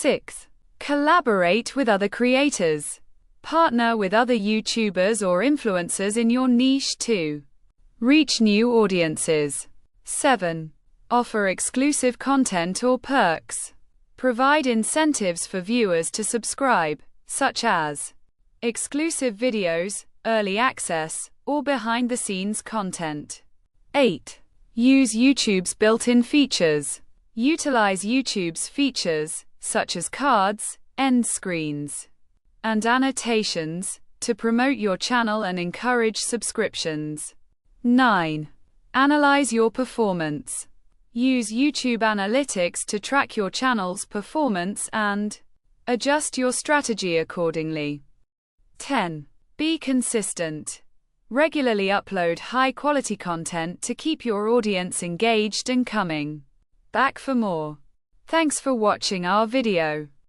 6. Collaborate with other creators. Partner with other YouTubers or influencers in your niche to reach new audiences. 7. Offer exclusive content or perks. Provide incentives for viewers to subscribe, such as exclusive videos, early access, or behind-the-scenes content. 8. Use YouTube's built-in features. Utilize YouTube's features, such as cards, end screens, and annotations, to promote your channel and encourage subscriptions. 9. Analyze your performance. Use YouTube Analytics to track your channel's performance and adjust your strategy accordingly. 10. Be consistent. Regularly upload high-quality content to keep your audience engaged and coming back for more. Thanks for watching our video.